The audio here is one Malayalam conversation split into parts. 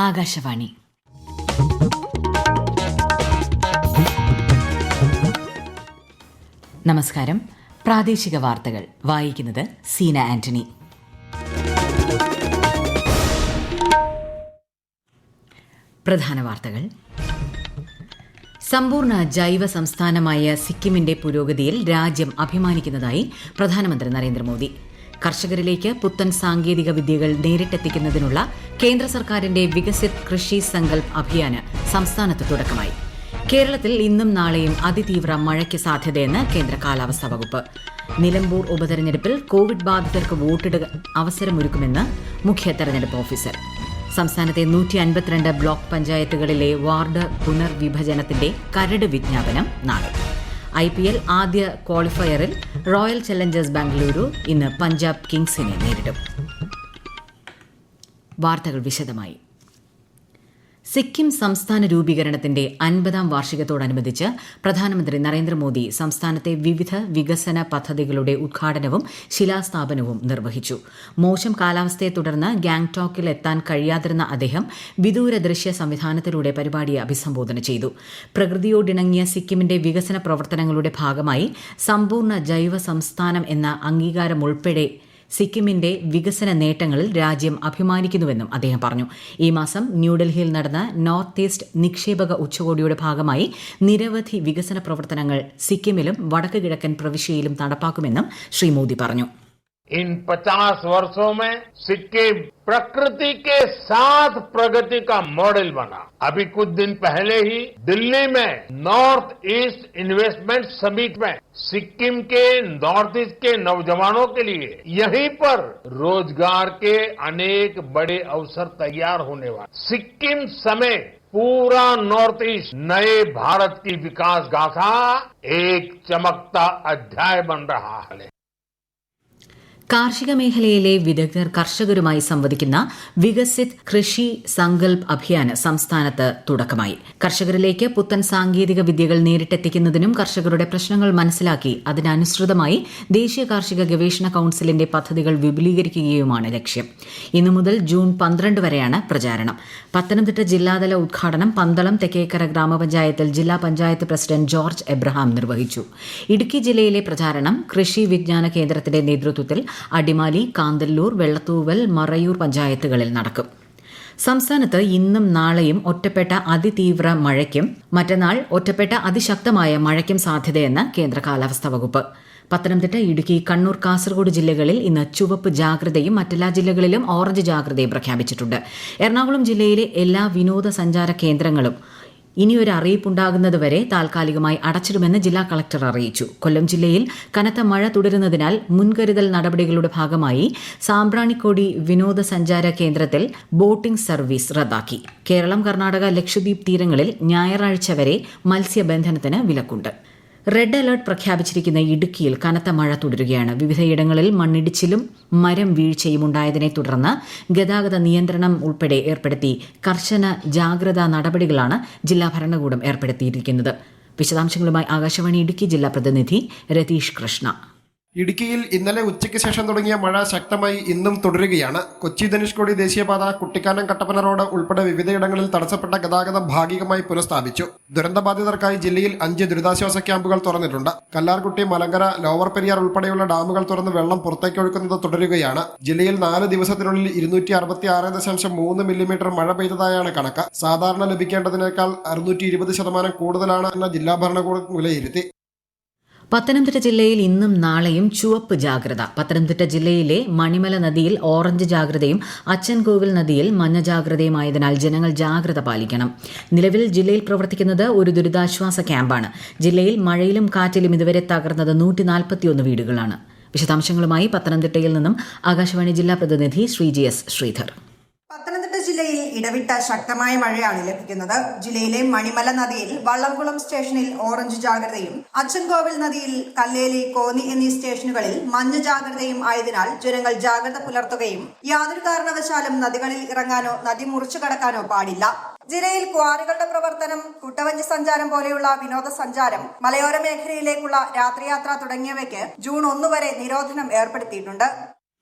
ആകാശവാണി. നമസ്കാരം. പ്രാദേശിക വാർത്തകൾ വായിക്കുന്നത് സീന ആന്റണി. പ്രധാന വാർത്തകൾ. സമ്പൂർണ്ണ ജൈവ സംസ്ഥാനമായ സിക്കിമിന്റെ പുരോഗതിയിൽ രാജ്യം അഭിമാനിക്കുന്നതായി പ്രധാനമന്ത്രി നരേന്ദ്രമോദി. കർഷകരിലേക്ക് പുത്തൻ സാങ്കേതിക വിദ്യകൾ നേരിട്ടെത്തിക്കുന്നതിനുള്ള കേന്ദ്ര സർക്കാരിന്റെ വികസിത് കൃഷി സങ്കൽപ് അഭിയാന് സംസ്ഥാനത്ത് തുടക്കമായി. കേരളത്തിൽ ഇന്നും നാളെയും അതിതീവ്ര മഴയ്ക്ക് സാധ്യതയെന്ന് കേന്ദ്ര കാലാവസ്ഥാ വകുപ്പ്. നിലമ്പൂർ ഉപതെരഞ്ഞെടുപ്പിൽ കോവിഡ് ബാധിതർക്ക് വോട്ടിടുക അവസരമൊരുക്കുമെന്ന് മുഖ്യ തെരഞ്ഞെടുപ്പ് ഓഫീസർ. സംസ്ഥാനത്തെ 152 ബ്ലോക്ക് പഞ്ചായത്തുകളിലെ വാർഡ് പുനർവിഭജനത്തിന്റെ കരട് വിജ്ഞാപനം നാളെ. IPL ആദ്യ ക്വാളിഫയറിൽ റോയൽ ചലഞ്ചേഴ്സ് ബാംഗ്ലൂരു ഇന്ന് പഞ്ചാബ് കിങ്സിനെ നേരിടും. വാർത്തകൾ വിശദമായി. സിക്കിം സംസ്ഥാന രൂപീകരണത്തിന്റെ 50ാം വാർഷികത്തോടനുബന്ധിച്ച് പ്രധാനമന്ത്രി നരേന്ദ്രമോദി സംസ്ഥാനത്തെ വിവിധ വികസന പദ്ധതികളുടെ ഉദ്ഘാടനവും ശിലാസ്ഥാപനവും നിർവഹിച്ചു. മോശം കാലാവസ്ഥയെ തുടർന്ന് ഗാംഗ്ടോക്കിൽ എത്താൻ കഴിയാതിരുന്ന അദ്ദേഹം വിദൂര ദൃശ്യ സംവിധാനത്തിലൂടെ പരിപാടിയെ അഭിസംബോധന ചെയ്തു. പ്രകൃതിയോടിണങ്ങിയ സിക്കിമിന്റെ വികസന പ്രവർത്തനങ്ങളുടെ ഭാഗമായി സമ്പൂർണ്ണ ജൈവ സംസ്ഥാനം എന്ന അംഗീകാരമുൾപ്പെടെ സിക്കിമിന്റെ വികസന നേട്ടങ്ങളിൽ രാജ്യം അഭിമാനിക്കുന്നുവെന്നും അദ്ദേഹം പറഞ്ഞു. ഈ മാസം ന്യൂഡൽഹിയിൽ നടന്ന നോർത്ത് ഈസ്റ്റ് നിക്ഷേപക ഉച്ചകോടിയുടെ ഭാഗമായി നിരവധി വികസന പ്രവർത്തനങ്ങൾ സിക്കിമിലും വടക്ക് കിഴക്കൻ പ്രവിശ്യയിലും നടപ്പാക്കുമെന്നും ശ്രീ മോദി പറഞ്ഞു. इन 50 वर्षों में सिक्किम प्रकृति के साथ प्रगति का मॉडल बना. अभी कुछ दिन पहले ही दिल्ली में नॉर्थ ईस्ट इन्वेस्टमेंट समिट में सिक्किम के नॉर्थ ईस्ट के नौजवानों के लिए यहीं पर रोजगार के अनेक बड़े अवसर तैयार होने वाले. सिक्किम समेत पूरा नॉर्थ ईस्ट नए भारत की विकास गाथा एक चमकता अध्याय बन रहा है. കാർഷിക മേഖലയിലെ വിദഗ്ധർ കർഷകരുമായി സംവദിക്കുന്ന വികസിത് കൃഷി സങ്കൽപ് അഭിയാന് സംസ്ഥാനത്ത് തുടക്കമായി. കർഷകരിലേക്ക് പുത്തൻ സാങ്കേതിക വിദ്യകൾ നേരിട്ടെത്തിക്കുന്നതിനും കർഷകരുടെ പ്രശ്നങ്ങൾ മനസ്സിലാക്കി അതിനനുസൃതമായി ദേശീയ കാർഷിക ഗവേഷണ കൌൺസിലിന്റെ പദ്ധതികൾ വിപുലീകരിക്കുകയുമാണ് ലക്ഷ്യം. ഇന്നു മുതൽ ജൂൺ 12 വരെയാണ് പ്രചാരണം. പത്തനംതിട്ട ജില്ലാതല ഉദ്ഘാടനം പന്തളം തെക്കേക്കര ഗ്രാമപഞ്ചായത്തിൽ ജില്ലാ പഞ്ചായത്ത് പ്രസിഡന്റ് ജോർജ് എബ്രഹാം നിർവഹിച്ചു. ഇടുക്കി ജില്ലയിലെ പ്രചാരണം കൃഷി വിജ്ഞാന കേന്ദ്രത്തിന്റെ നേതൃത്വത്തിൽ അടിമാലി, കാന്തല്ലൂർ, വെള്ളത്തൂവൽ, മറയൂർ പഞ്ചായത്തുകളിൽ നടക്കും. സംസ്ഥാനത്ത് ഇന്നും നാളെയും ഒറ്റപ്പെട്ട അതിതീവ്ര മഴയ്ക്കും മറ്റന്നാൾ ഒറ്റപ്പെട്ട അതിശക്തമായ മഴയ്ക്കും സാധ്യതയെന്ന് കേന്ദ്ര കാലാവസ്ഥാ വകുപ്പ്. പത്തനംതിട്ട, ഇടുക്കി, കണ്ണൂർ, കാസർഗോഡ് ജില്ലകളിൽ ഇന്ന് ചുവപ്പ് ജാഗ്രതയും മറ്റെല്ലാ ജില്ലകളിലും ഓറഞ്ച് ജാഗ്രതയും പ്രഖ്യാപിച്ചിട്ടുണ്ട്. എറണാകുളം ജില്ലയിലെ എല്ലാ വിനോദസഞ്ചാര കേന്ദ്രങ്ങളും ഇനിയൊരു അറിയിപ്പുണ്ടാകുന്നതുവരെ താൽക്കാലികമായി അടച്ചിടുമെന്ന് ജില്ലാ കളക്ടർ അറിയിച്ചു. കൊല്ലം ജില്ലയിൽ കനത്ത മഴ തുടരുന്നതിനാൽ മുൻകരുതൽ നടപടികളുടെ ഭാഗമായി സാമ്പ്രാണിക്കോടി വിനോദസഞ്ചാര കേന്ദ്രത്തിൽ ബോട്ടിംഗ് സർവീസ് റദ്ദാക്കി. കേരളം, കർണാടക, ലക്ഷദ്വീപ് തീരങ്ങളിൽ ഞായറാഴ്ച വരെ മത്സ്യബന്ധനത്തിന് വിലക്കുണ്ട്. റെഡ് അലർട്ട് പ്രഖ്യാപിച്ചിരിക്കുന്ന ഇടുക്കിയിൽ കനത്ത മഴ തുടരുകയാണ്. വിവിധയിടങ്ങളിൽ മണ്ണിടിച്ചിലും മരം വീഴ്ചയും ഉണ്ടായതിനെ തുടർന്ന് ഗതാഗത നിയന്ത്രണം ഉൾപ്പെടെ ഏർപ്പെടുത്തി കർശന ജാഗ്രതാ നടപടികളാണ് ജില്ലാ ഭരണകൂടം ഏർപ്പെടുത്തിയിരിക്കുന്നത്. വിശദാംശങ്ങളുമായി ആകാശവാണി ഇടുക്കി ജില്ലാ പ്രതിനിധി രതീഷ് കൃഷ്ണ. ഇടുക്കിയിൽ ഇന്നലെ ഉച്ചയ്ക്ക് ശേഷം തുടങ്ങിയ മഴ ശക്തമായി ഇന്നും തുടരുകയാണ്. കൊച്ചി ധനുഷ്കോടി ദേശീയപാത, കുട്ടിക്കാനം കട്ടപ്പന റോഡ് ഉൾപ്പെടെ വിവിധയിടങ്ങളിൽ തടസ്സപ്പെട്ട ഗതാഗതം ഭാഗികമായി പുനഃസ്ഥാപിച്ചു. ദുരന്തബാധിതർക്കായി ജില്ലയിൽ 5 ദുരിതാശ്വാസ ക്യാമ്പുകൾ തുറന്നിട്ടുണ്ട്. കല്ലാർകുട്ടി, മലങ്കര, ലോവർ പെരിയാർ ഉൾപ്പെടെയുള്ള ഡാമുകൾ തുറന്ന് വെള്ളം പുറത്തേക്കൊഴുക്കുന്നത് തുടരുകയാണ്. ജില്ലയിൽ 4 ദിവസത്തിനുള്ളിൽ 266.3 മില്ലിമീറ്റർ മഴ പെയ്തതായാണ് കണക്ക്. സാധാരണ ലഭിക്കേണ്ടതിനേക്കാൾ 620% കൂടുതലാണ് എന്ന ജില്ലാ ഭരണകൂടം വിലയിരുത്തി. പത്തനംതിട്ട ജില്ലയിൽ ഇന്നും നാളെയും ചുവപ്പ് ജാഗ്രത. പത്തനംതിട്ട ജില്ലയിലെ മണിമല നദിയിൽ ഓറഞ്ച് ജാഗ്രതയും അച്ചൻകോവിൽ നദിയിൽ മഞ്ഞ ജാഗ്രതയുമായതിനാൽ ജനങ്ങൾ ജാഗ്രത പാലിക്കണം. നിലവിൽ ജില്ലയിൽ പ്രവർത്തിക്കുന്നത് ഒരു ദുരിതാശ്വാസ ക്യാമ്പാണ്. ജില്ലയിൽ മഴയിലും കാറ്റിലും ഇതുവരെ തകർന്നത് 141 വീടുകളാണ്. വിശദാംശങ്ങളുമായി പത്തനംതിട്ടയിൽ നിന്നും ആകാശവാണി ജില്ലാ പ്രതിനിധി ശ്രീജിഎസ് ശ്രീധർ. പത്തനംതിട്ട ജില്ലയിൽ ഇടവിട്ട ശക്തമായ മഴയാണ് ലഭിക്കുന്നത്. ജില്ലയിലെ മണിമല നദിയിൽ വള്ളംകുളം സ്റ്റേഷനിൽ ഓറഞ്ച് ജാഗ്രതയും അച്ചൻകോവിൽ നദിയിൽ കല്ലേലി, കോന്നി എന്നീ സ്റ്റേഷനുകളിൽ മഞ്ഞ ജാഗ്രതയും ആയതിനാൽ ജനങ്ങൾ ജാഗ്രത പുലർത്തുകയും യാതൊരു കാരണവശാലും നദികളിൽ ഇറങ്ങാനോ നദി മുറിച്ചു കടക്കാനോ പാടില്ല. ജില്ലയിൽ ക്വാറികളുടെ പ്രവർത്തനം, കുട്ടവഞ്ചി സഞ്ചാരം പോലെയുള്ള വിനോദസഞ്ചാരം, മലയോര മേഖലയിലേക്കുള്ള രാത്രിയാത്ര തുടങ്ങിയവയ്ക്ക് ജൂൺ 1 വരെ നിരോധനം ഏർപ്പെടുത്തിയിട്ടുണ്ട്.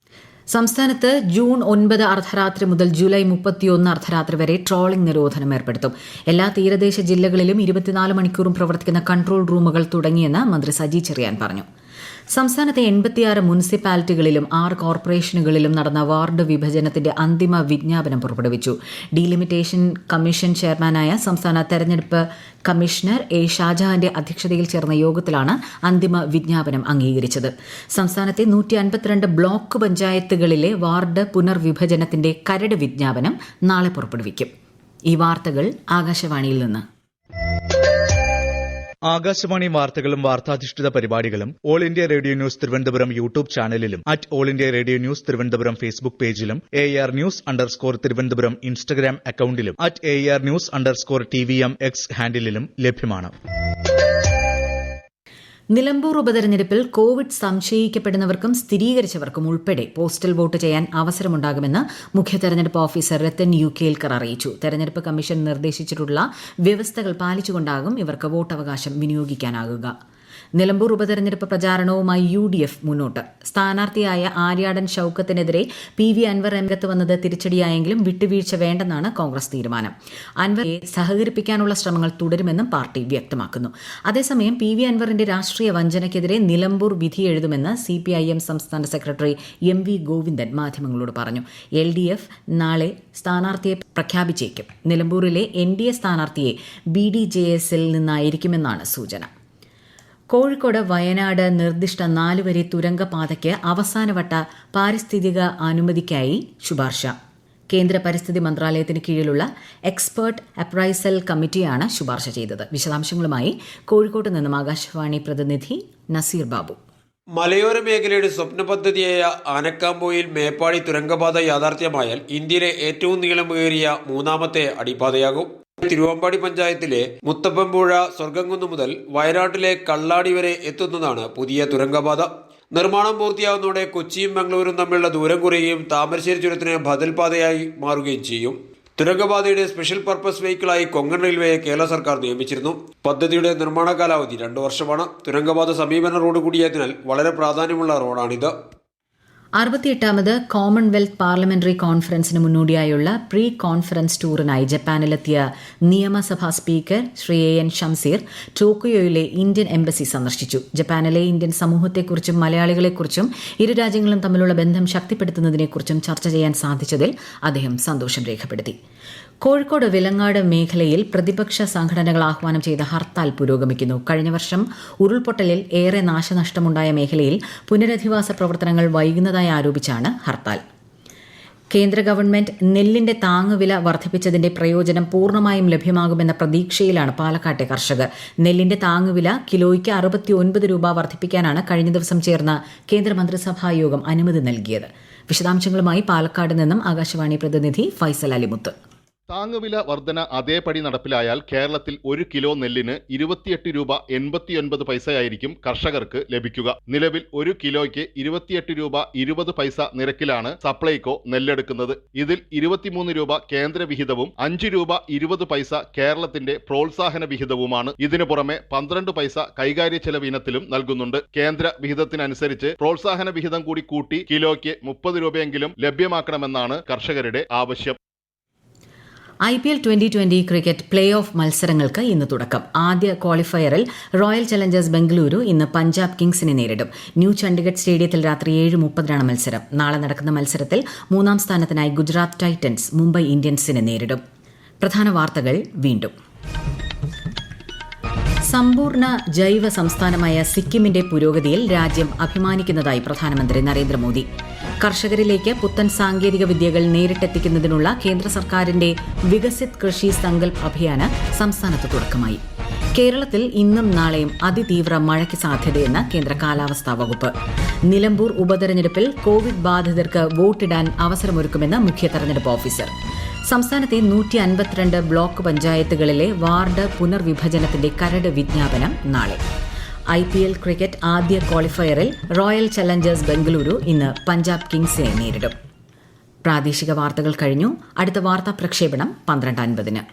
സംസ്ഥാനത്ത് ജൂൺ 9 അർദ്ധരാത്രി മുതൽ ജൂലൈ 31 അർദ്ധരാത്രി വരെ ട്രോളിംഗ് നിരോധനം ഏർപ്പെടുത്തും. എല്ലാ തീരദേശ ജില്ലകളിലും 24 മണിക്കൂറും പ്രവർത്തിക്കുന്ന കൺട്രോൾ റൂമുകൾ തുടങ്ങിയെന്ന് മന്ത്രി സജി ചെറിയാൻ പറഞ്ഞു. സംസ്ഥാനത്തെ 86 മുനിസിപ്പാലിറ്റികളിലും 6 കോർപ്പറേഷനുകളിലും നടന്ന വാർഡ് വിഭജനത്തിന്റെ അന്തിമ വിജ്ഞാപനം പുറപ്പെടുവിച്ചു. ഡീലിമിറ്റേഷൻ കമ്മീഷൻ ചെയർമാനായ സംസ്ഥാന തെരഞ്ഞെടുപ്പ് കമ്മീഷണർ എ ഷാജഹാന്റെ അധ്യക്ഷതയിൽ ചേർന്ന യോഗത്തിലാണ് അന്തിമ വിജ്ഞാപനം അംഗീകരിച്ചത്. സംസ്ഥാനത്തെ 152 ബ്ലോക്ക് പഞ്ചായത്തുകളിലെ വാർഡ് പുനർവിഭജനത്തിന്റെ കരട് വിജ്ഞാപനം നാളെ പുറപ്പെടുവിക്കും. ഈ വാർത്തകൾ ആകാശവാണിയിൽ നിന്ന്. ആകാശവാണി വാർത്തകളും വാർത്താധിഷ്ഠിത പരിപാടികളും All India Radio News Thiruvananthapuram YouTube ചാനലിലും All India Radio News Thiruvananthapuram Facebook പേജിലും AR News_ തിരുവനന്തപുരം ഇൻസ്റ്റഗ്രാം അക്കൌണ്ടിലും AR News_TVM X ഹാൻഡിലും ലഭ്യമാണ്. നിലമ്പൂർ ഉപതെരഞ്ഞെടുപ്പിൽ കോവിഡ് സംശയിക്കപ്പെടുന്നവർക്കും സ്ഥിരീകരിച്ചവർക്കും ഉൾപ്പെടെ പോസ്റ്റൽ വോട്ട് ചെയ്യാൻ അവസരമുണ്ടാകുമെന്ന് മുഖ്യ തെരഞ്ഞെടുപ്പ് ഓഫീസർ രത്തൻ യു കേൽക്കർ അറിയിച്ചു. തെരഞ്ഞെടുപ്പ് കമ്മീഷൻ നിർദ്ദേശിച്ചിട്ടുള്ള വ്യവസ്ഥകൾ പാലിച്ചുകൊണ്ടാകും ഇവർക്ക് വോട്ടവകാശം വിനിയോഗിക്കാനാകുക. നിലമ്പൂർ ഉപതെരഞ്ഞെടുപ്പ് പ്രചാരണവുമായി UDF മുന്നോട്ട്. സ്ഥാനാർത്ഥിയായ ആര്യാടൻ ഷൌക്കത്തിനെതിരെ PV അൻവർ രംഗത്ത് വന്നത് തിരിച്ചടിയായെങ്കിലും വിട്ടുവീഴ്ച വേണ്ടെന്നാണ് കോൺഗ്രസ് തീരുമാനം. അൻവറെ സഹകരിപ്പിക്കാനുള്ള ശ്രമങ്ങൾ തുടരുമെന്നും പാർട്ടി വ്യക്തമാക്കുന്നു. അതേസമയം PV അൻവറിന്റെ രാഷ്ട്രീയ വഞ്ചനയ്ക്കെതിരെ നിലമ്പൂർ വിധി എഴുതുമെന്ന് CPIM സംസ്ഥാന സെക്രട്ടറി MV ഗോവിന്ദൻ മാധ്യമങ്ങളോട് പറഞ്ഞു. LDF നാളെ സ്ഥാനാർത്ഥിയെ പ്രഖ്യാപിച്ചേക്കും. നിലമ്പൂരിലെ NDA സ്ഥാനാർത്ഥിയെ BDJS-ൽ നിന്നായിരിക്കുമെന്നാണ് സൂചന. കോഴിക്കോട് വയനാട് നിർദ്ദിഷ്ട 4 വരി തുരങ്കപാതയ്ക്ക് അവസാനവട്ട പാരിസ്ഥിതിക അനുമതിക്കായി ശുപാർശ. കേന്ദ്ര പരിസ്ഥിതി മന്ത്രാലയത്തിന് കീഴിലുള്ള എക്സ്പേർട്ട് അപ്രൈസൽ കമ്മിറ്റിയാണ് ശുപാർശ ചെയ്തത്. വിശദാംശങ്ങളുമായി കോഴിക്കോട്ട് നിന്നും ആകാശവാണി പ്രതിനിധി നസീർ ബാബു. മലയോര മേഖലയുടെ സ്വപ്ന പദ്ധതിയായ ആനക്കാംപോയിൽ മേപ്പാടി തുരങ്കപാത യാഥാർത്ഥ്യമായാൽ ഇന്ത്യയിലെ ഏറ്റവും നീളമേറിയ 3ാമത്തെ അടിപ്പാതയാകും. തിരുവമ്പാടി പഞ്ചായത്തിലെ മുത്തപ്പൻപുഴ സ്വർഗംകുന്ന് മുതൽ വയനാട്ടിലെ കള്ളാടി വരെ എത്തുന്നതാണ് പുതിയ തുരങ്കപാത. നിർമ്മാണം പൂർത്തിയാവുന്നതോടെ കൊച്ചിയും മംഗളൂരും തമ്മിലുള്ള ദൂരം കുറയുകയും താമരശ്ശേരി ചുരത്തിന് ബദൽ പാതയായി മാറുകയും ചെയ്യും. തുരങ്കപാതയുടെ സ്പെഷ്യൽ പർപ്പസ് വെഹിക്കിളായി കൊങ്കൺ റെയിൽവേയെ കേരള സർക്കാർ നിയമിച്ചിരുന്നു. പദ്ധതിയുടെ നിർമ്മാണ കാലാവധി 2 വർഷമാണ്. തുരങ്കപാത സമീപന റോഡ് കൂടിയതിനാൽ വളരെ പ്രാധാന്യമുള്ള റോഡാണിത്. 68ാമത് കോമൺവെൽത്ത് പാർലമെന്ററി കോൺഫറൻസിന് മുന്നോടിയായുള്ള പ്രീ കോൺഫറൻസ് ടൂറിനായി ജപ്പാനിലെത്തിയ നിയമസഭാ സ്പീക്കർ ശ്രീ AN ഷംസീർ ടോക്കിയോയിലെ ഇന്ത്യൻ എംബസി സന്ദർശിച്ചു. ജപ്പാനിലെ ഇന്ത്യൻ സമൂഹത്തെക്കുറിച്ചും മലയാളികളെക്കുറിച്ചും ഇരു രാജ്യങ്ങളും തമ്മിലുള്ള ബന്ധം ശക്തിപ്പെടുത്തുന്നതിനെക്കുറിച്ചും ചർച്ച ചെയ്യാൻ സാധിച്ചതിൽ അദ്ദേഹം സന്തോഷം രേഖപ്പെടുത്തി. കോഴിക്കോട് വിലങ്ങാട് മേഖലയിൽ പ്രതിപക്ഷ സംഘടനകൾ ആഹ്വാനം ചെയ്ത ഹർത്താൽ പുരോഗമിക്കുന്നു. കഴിഞ്ഞ വർഷം ഉരുൾപൊട്ടലിൽ ഏറെ നാശനഷ്ടമുണ്ടായ മേഖലയിൽ പുനരധിവാസ പ്രവർത്തനങ്ങൾ വൈകുന്നതായി ആരോപിച്ചാണ് ഹർത്താൽ. കേന്ദ്ര ഗവൺമെന്റ് നെല്ലിന്റെ താങ്ങുവില വർദ്ധിപ്പിച്ചതിന്റെ പ്രയോജനം പൂർണ്ണമായും ലഭ്യമാകുമെന്ന പ്രതീക്ഷയിലാണ് പാലക്കാട്ടെ കർഷകർ. നെല്ലിന്റെ താങ്ങുവില കിലോയ്ക്ക് 69 രൂപ വർദ്ധിപ്പിക്കാനാണ് കഴിഞ്ഞ ദിവസം ചേർന്ന കേന്ദ്രമന്ത്രിസഭാ യോഗം അനുമതി നൽകിയത്. വിശദാംശങ്ങളുമായി പാലക്കാട് നിന്നും ആകാശവാണി പ്രതിനിധി ഫൈസൽ അലിമുത്ത്. താങ്ങുവില വർധന അതേപടി നടപ്പിലായാൽ കേരളത്തിൽ 1 കിലോ നെല്ലിന് 28 രൂപ 89 പൈസയായിരിക്കും കർഷകർക്ക് ലഭിക്കുക. നിലവിൽ 1 കിലോയ്ക്ക് 28 രൂപ 20 പൈസ നിരക്കിലാണ് സപ്ലൈകോ നെല്ലെടുക്കുന്നത്. ഇതിൽ 23 രൂപ കേന്ദ്ര വിഹിതവും 5 രൂപ 20 പൈസ കേരളത്തിന്റെ പ്രോത്സാഹന വിഹിതവുമാണ്. ഇതിനു പുറമെ 12 പൈസ കൈകാര്യ ചെലവ് ഇനത്തിലും നൽകുന്നുണ്ട്. കേന്ദ്ര വിഹിതത്തിനനുസരിച്ച് പ്രോത്സാഹന വിഹിതം കൂടി കൂട്ടി കിലോയ്ക്ക് 30 രൂപയെങ്കിലും ലഭ്യമാക്കണമെന്നാണ് കർഷകരുടെ ആവശ്യം. IPL 2020 ക്രിക്കറ്റ് പ്ലേ ഓഫ് മത്സരങ്ങൾക്ക് ഇന്ന് തുടക്കം. ആദ്യ ക്വാളിഫയറിൽ റോയൽ ചലഞ്ചേഴ്സ് ബംഗളൂരു ഇന്ന് പഞ്ചാബ് കിങ്സിനെ നേരിടും. ന്യൂ ചണ്ഡിഗഡ് സ്റ്റേഡിയത്തിൽ രാത്രി 7:30 മത്സരം. നാളെ നടക്കുന്ന മത്സരത്തിൽ 3ാം സ്ഥാനത്തിനായി ഗുജറാത്ത് ടൈറ്റൻസ് മുംബൈ ഇന്ത്യൻസിനെ നേരിടും. പ്രധാന വാർത്തകൾ വീണ്ടും. സമ്പൂർണ്ണ ജൈവ സംസ്ഥാനമായ സിക്കിമിന്റെ പുരോഗതിയിൽ രാജ്യം അഭിമാനിക്കുന്നതായി പ്രധാനമന്ത്രി നരേന്ദ്രമോദി. കർഷകരിലേക്ക് പുത്തൻ സാങ്കേതിക വിദ്യകൾ നേരിട്ടെത്തിക്കുന്നതിനുള്ള കേന്ദ്ര സർക്കാരിന്റെ വികസിത് കൃഷി സങ്കൽപ് അഭിയാന് സംസ്ഥാനത്ത് തുടക്കമായി. കേരളത്തിൽ ഇന്നും നാളെയും അതിതീവ്ര മഴയ്ക്ക് സാധ്യതയെന്ന് കേന്ദ്ര കാലാവസ്ഥാ വകുപ്പ്. നിലമ്പൂർ ഉപതെരഞ്ഞെടുപ്പിൽ കോവിഡ് ബാധിതർക്ക് വോട്ടിടാൻ അവസരമൊരുക്കുമെന്ന് മുഖ്യ തെരഞ്ഞെടുപ്പ് ഓഫീസർ. സംസ്ഥാനത്തെ 152 ബ്ലോക്ക് പഞ്ചായത്തുകളിലെ വാർഡ് പുനർവിഭജനത്തിന്റെ കരട് വിജ്ഞാപനം നാളെ. IPL ക്രിക്കറ്റ് ആദ്യ ക്വാളിഫയറിൽ റോയൽ ചലഞ്ചേഴ്സ് ബംഗളൂരു ഇന്ന് പഞ്ചാബ് കിങ്സിനെ നേരിടും. പ്രാദേശിക വാർത്തകൾ കഴിഞ്ഞു. അടുത്ത വാർത്താ പ്രക്ഷേപണം 12:50.